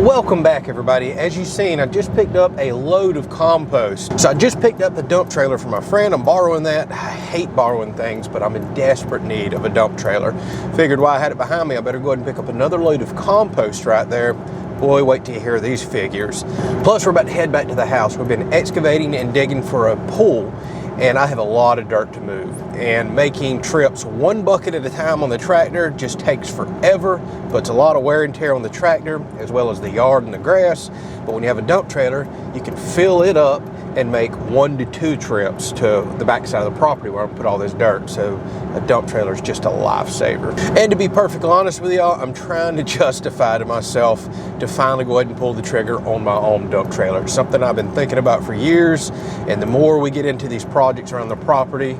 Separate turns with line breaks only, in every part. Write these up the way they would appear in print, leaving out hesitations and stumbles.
Well, welcome back everybody. As you've seen, I just picked up a load of compost. So I just picked up the dump trailer from my friend. I'm borrowing that. I hate borrowing things, but I'm in desperate need of a dump trailer. Figured while I had it behind me, I better go ahead and pick up another load of compost right there. Boy, wait till you hear these figures. Plus, we're about to head back to the house. We've been excavating and digging for a pool, and I have a lot of dirt to move. And making trips one bucket at a time on the tractor just takes forever, puts a lot of wear and tear on the tractor, as well as the yard and the grass. But when you have a dump trailer, you can fill it up and make 1 to 2 trips to the backside of the property where I put all this dirt. So a dump trailer is just a lifesaver. And to be perfectly honest with y'all, I'm trying to justify to myself to finally go ahead and pull the trigger on my own dump trailer. It's something I've been thinking about for years, and the more we get into these projects around the property,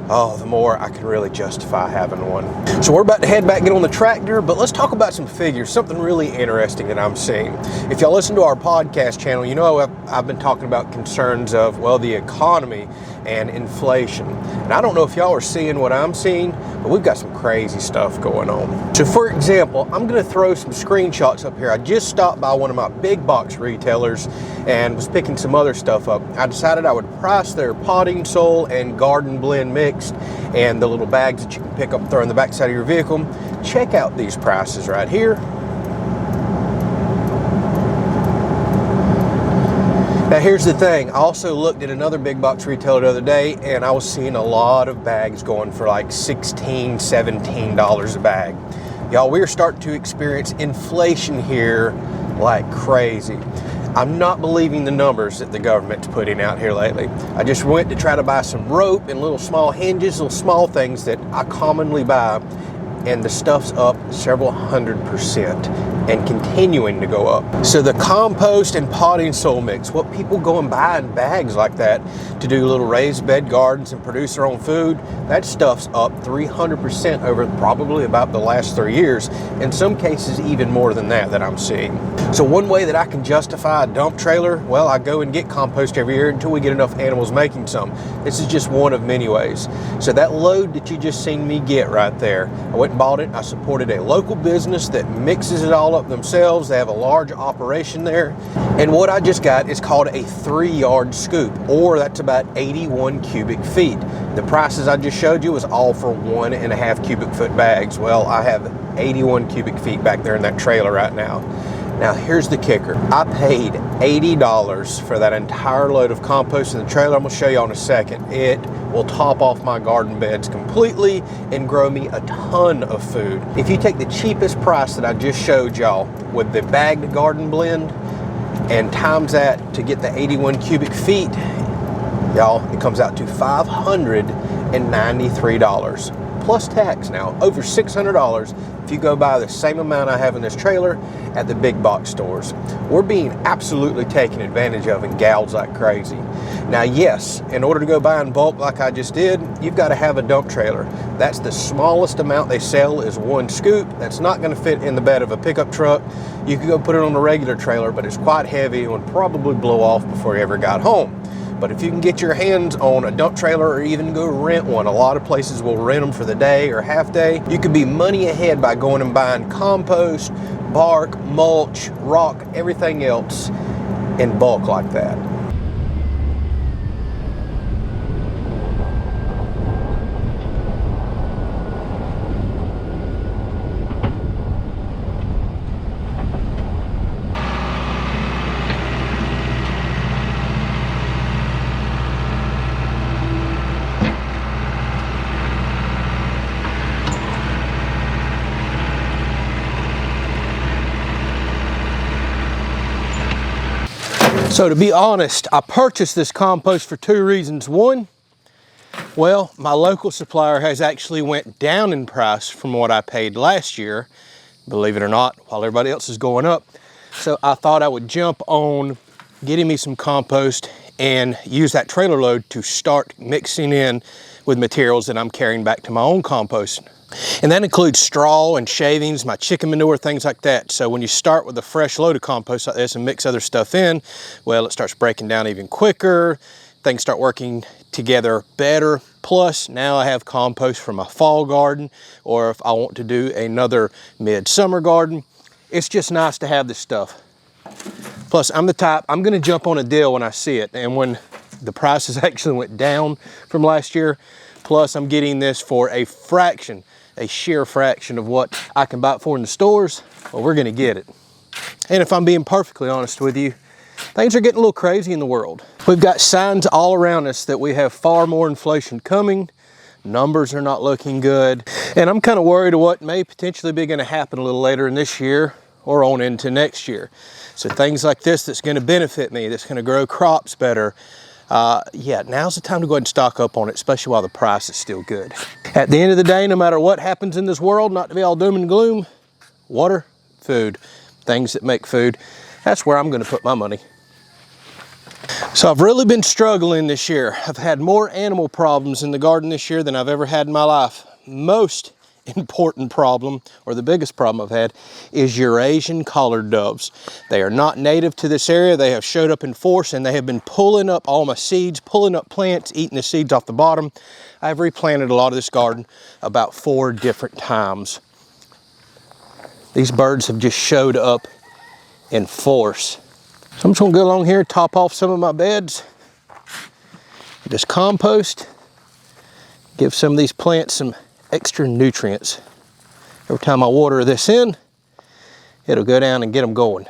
the more I can really justify having one. So we're about to head back, get on the tractor, but let's talk about some figures, something really interesting that I'm seeing. If y'all listen to our podcast channel, you know I've been talking about concerns of, well, the economy and inflation. And I don't know if y'all are seeing what I'm seeing, but we've got some crazy stuff going on. So for example, I'm gonna throw some screenshots up here. I just stopped by one of my big box retailers and was picking some other stuff up. I decided I would price their potting soil and garden blend mixed and the little bags that you can pick up and throw in the backside of your vehicle. Check out these prices right here. Now here's the thing, I also looked at another big box retailer the other day and I was seeing a lot of bags going for like $16, $17 a bag. Y'all, we're starting to experience inflation here like crazy. I'm not believing the numbers that the government's putting out here lately. I just went to try to buy some rope and little small hinges, little small things that I commonly buy, and the stuff's up several %100 and continuing to go up. So the compost and potting soil mix, what people go and buy in bags like that to do little raised bed gardens and produce their own food, that stuff's up 300% over probably about the last 3 years. In some cases, even more than that I'm seeing. So one way that I can justify a dump trailer, well, I go and get compost every year until we get enough animals making some. This is just one of many ways. So that load that you just seen me get right there, I went and bought it. I supported a local business that mixes it all up themselves. They have a large operation there. And what I just got is called a 3-yard scoop, or that's about 81 cubic feet. The prices I just showed you was all for 1.5 cubic foot bags. Well, I have 81 cubic feet back there in that trailer right now. Now here's the kicker. I paid $80 for that entire load of compost in the trailer. I'm gonna show you in a second. It will top off my garden beds completely and grow me a ton of food. If you take the cheapest price that I just showed y'all with the bagged garden blend and times that to get the 81 cubic feet, y'all, it comes out to $593 plus tax now, over $600 if you go buy the same amount I have in this trailer at the big box stores. We're being absolutely taken advantage of and gouged like crazy. Now yes, in order to go buy in bulk like I just did, you've got to have a dump trailer. That's the smallest amount they sell is 1 scoop. That's not going to fit in the bed of a pickup truck. You could go put it on a regular trailer, but it's quite heavy and would probably blow off before you ever got home. But if you can get your hands on a dump trailer or even go rent one, a lot of places will rent them for the day or half day. You could be money ahead by going and buying compost, bark, mulch, rock, everything else in bulk like that. So to be honest, I purchased this compost for 2 reasons. One, well, my local supplier has actually went down in price from what I paid last year, believe it or not, while everybody else is going up. So I thought I would jump on getting me some compost and use that trailer load to start mixing in with materials that I'm carrying back to my own compost. And that includes straw and shavings, my chicken manure, things like that. So when you start with a fresh load of compost like this and mix other stuff in, well, it starts breaking down even quicker. Things start working together better. Plus, now I have compost for my fall garden, or if I want to do another midsummer garden. It's just nice to have this stuff. Plus, I'm the type, I'm gonna jump on a deal when I see it. And when the prices actually went down from last year, plus I'm getting this for a fraction, a sheer fraction of what I can buy it for in the stores, well, we're gonna get it. And if I'm being perfectly honest with you, things are getting a little crazy in the world. We've got signs all around us that we have far more inflation coming. Numbers are not looking good. And I'm kind of worried of what may potentially be gonna happen a little later in this year or on into next year. So things like this that's gonna benefit me, that's gonna grow crops better, yeah, now's the time to go ahead and stock up on it, especially while the price is still good. At the end of the day, no matter what happens in this world, not to be all doom and gloom, water, food, things that make food, that's where I'm gonna put my money. So I've really been struggling this year. I've had more animal problems in the garden this year than I've ever had in my life. Most important problem, or the biggest problem I've had, is Eurasian collared doves. They are not native to this area. They have showed up in force and they have been pulling up all my seeds, pulling up plants, eating the seeds off the bottom. I've replanted a lot of this garden about 4 different times. These birds have just showed up in force. So I'm just gonna go along here, top off some of my beds, just compost, give some of these plants some extra nutrients. Every time I water this in, it'll go down and get them going.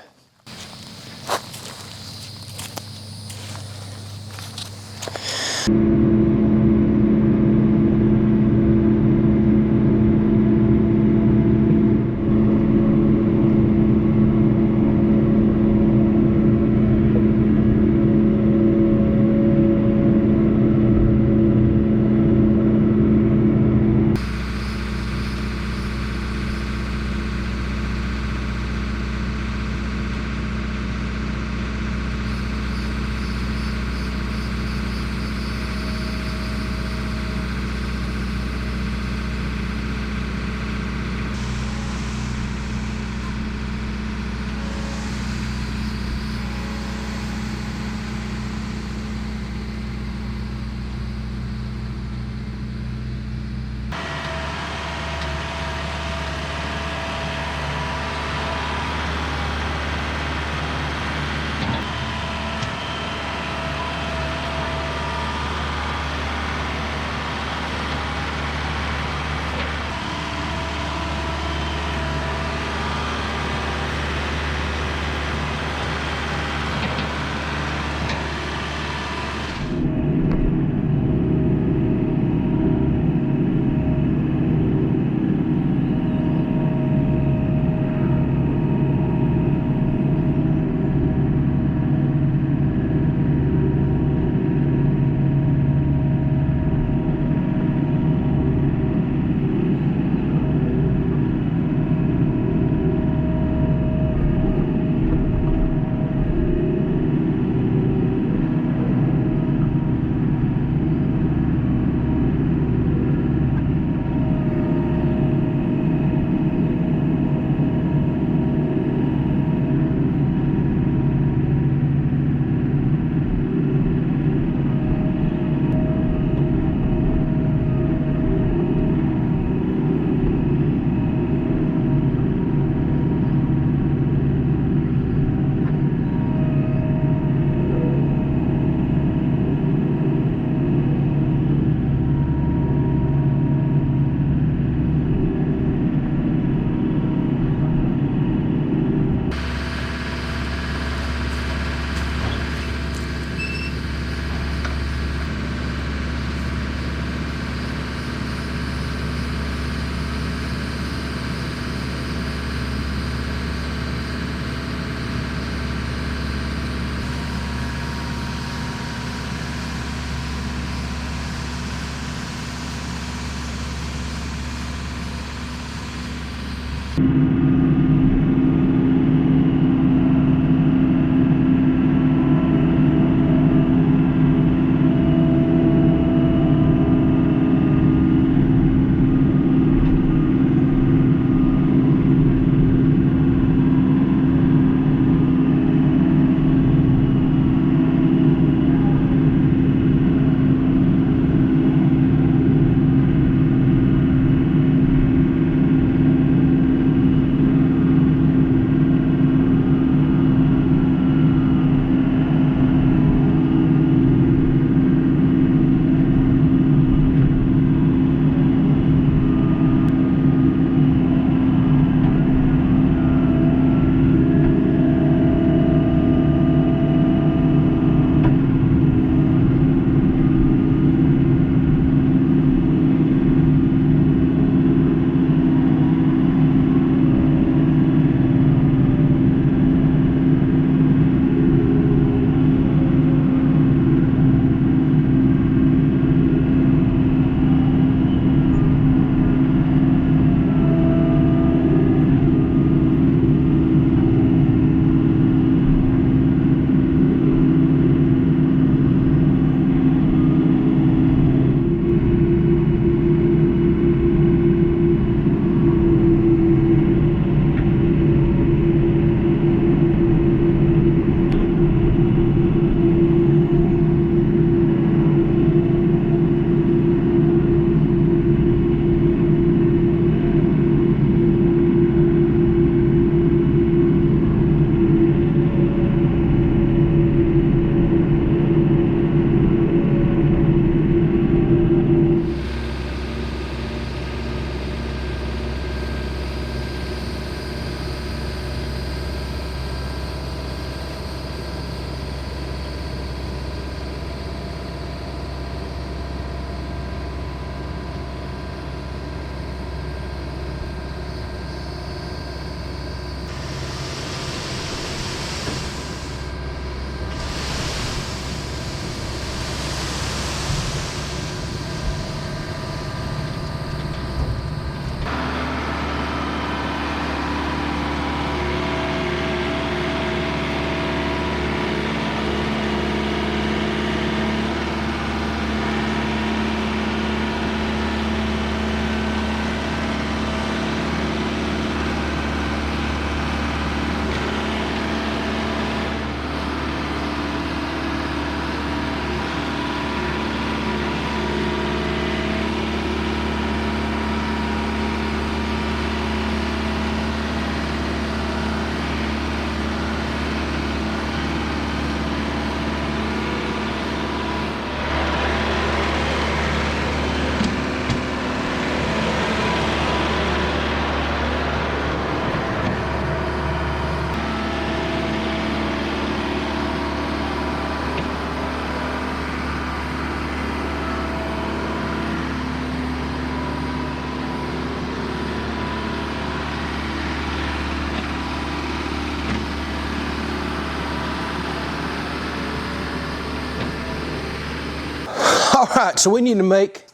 All right, so we need to make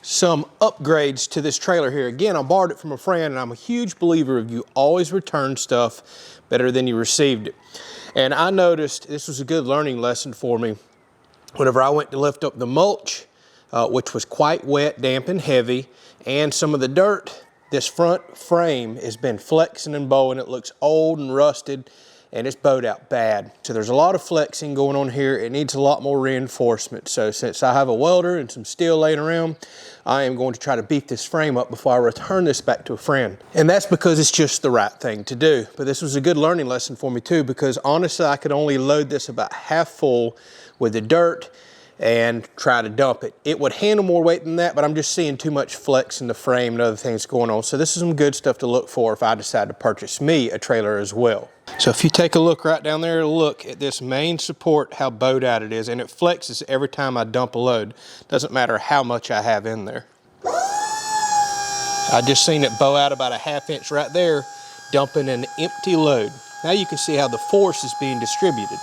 some upgrades to this trailer here. Again, I borrowed it from a friend, and I'm a huge believer of you always return stuff better than you received it. And I noticed this was a good learning lesson for me. Whenever I went to lift up the mulch, which was quite wet, damp, and heavy, and some of the dirt, this front frame has been flexing and bowing. It looks old and rusted, and it's bowed out bad. So there's a lot of flexing going on here. It needs a lot more reinforcement. So since I have a welder and some steel laying around, I am going to try to beef this frame up before I return this back to a friend. And that's because it's just the right thing to do. But this was a good learning lesson for me too, because honestly, I could only load this about half full with the dirt and try to dump it. It would handle more weight than that, but I'm just seeing too much flex in the frame and other things going on. So this is some good stuff to look for if I decide to purchase me a trailer as well. So if you take a look right down there, look at this main support, how bowed out it is, and it flexes every time I dump a load. Doesn't matter how much I have in there. I just seen it bow out about a ½ inch right there, dumping an empty load. Now you can see how the force is being distributed.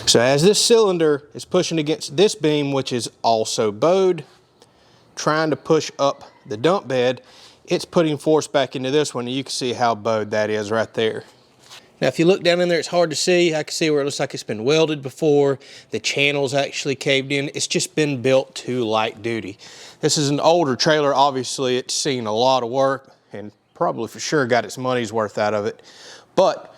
So as this cylinder is pushing against this beam, which is also bowed, trying to push up the dump bed, it's putting force back into this one, and you can see how bowed that is right there. Now if you look down in there, it's hard to see. I can see where it looks like it's been welded before. The channel's actually caved in. It's just been built to light duty. This is an older trailer. Obviously it's seen a lot of work and probably for sure got its money's worth out of it. But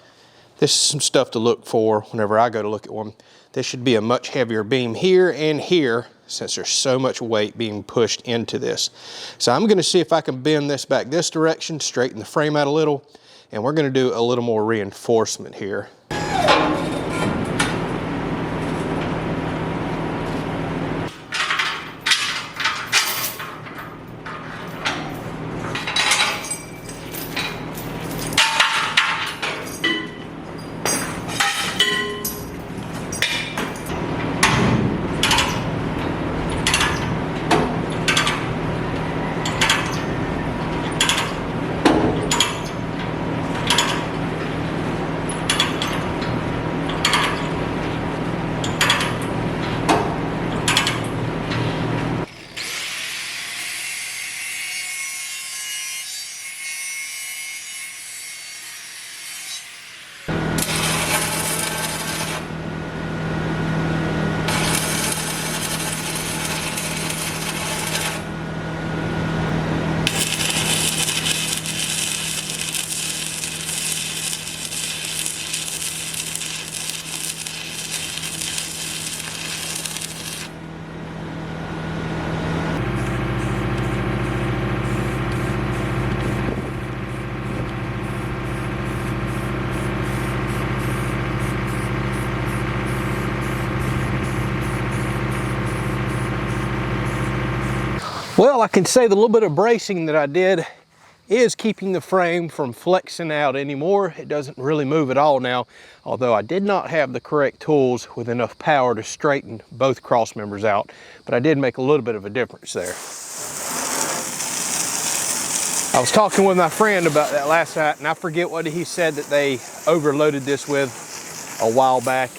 this is some stuff to look for whenever I go to look at one. This should be a much heavier beam here and here, since there's so much weight being pushed into this. So I'm gonna see if I can bend this back this direction, straighten the frame out a little, and we're gonna do a little more reinforcement here. Well, I can say the little bit of bracing that I did is keeping the frame from flexing out anymore. It doesn't really move at all now, although I did not have the correct tools with enough power to straighten both cross members out, but I did make a little bit of a difference there. I was talking with my friend about that last night, and I forget what he said that they overloaded this with a while back,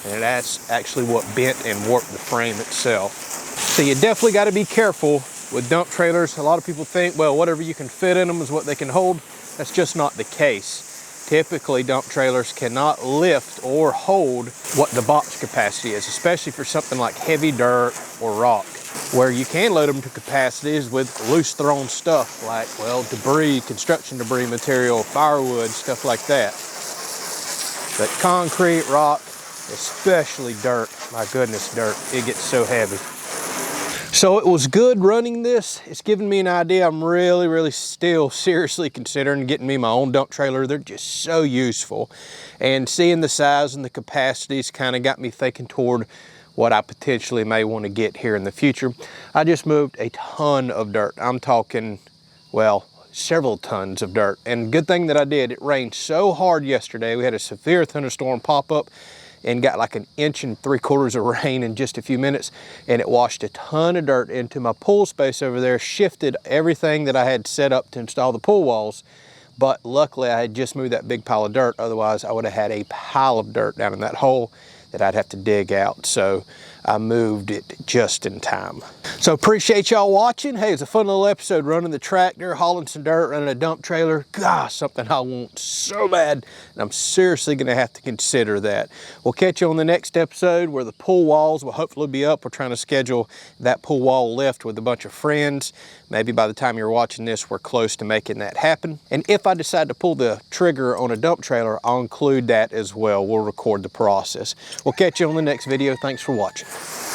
and that's actually what bent and warped the frame itself. So you definitely got to be careful with dump trailers. A lot of people think, well, whatever you can fit in them is what they can hold. That's just not the case. Typically, dump trailers cannot lift or hold what the box capacity is, especially for something like heavy dirt or rock. Where you can load them to capacity is with loose thrown stuff like, well, debris, construction debris material, firewood, stuff like that. But concrete, rock, especially dirt, my goodness, dirt, it gets so heavy. So it was good running this. It's given me an idea. I'm really still seriously considering getting me my own dump trailer. They're just so useful. And seeing the size and the capacities kind of got me thinking toward what I potentially may want to get here in the future. I just moved a ton of dirt. I'm talking, well, several tons of dirt. And good thing that I did. It rained so hard yesterday. We had a severe thunderstorm pop up and got like 1 3/4 inches of rain in just a few minutes, and it washed a ton of dirt into my pool space over there, shifted everything that I had set up to install the pool walls. But luckily I had just moved that big pile of dirt, otherwise I would have had a pile of dirt down in that hole that I'd have to dig out. So I moved it just in time. So appreciate y'all watching. Hey, it's a fun little episode running the tractor, hauling some dirt, running a dump trailer. Gosh, something I want so bad. And I'm seriously gonna have to consider that. We'll catch you on the next episode where the pool walls will hopefully be up. We're trying to schedule that pool wall lift with a bunch of friends. Maybe by the time you're watching this, we're close to making that happen. And if I decide to pull the trigger on a dump trailer, I'll include that as well. We'll record the process. We'll catch you on the next video. Thanks for watching.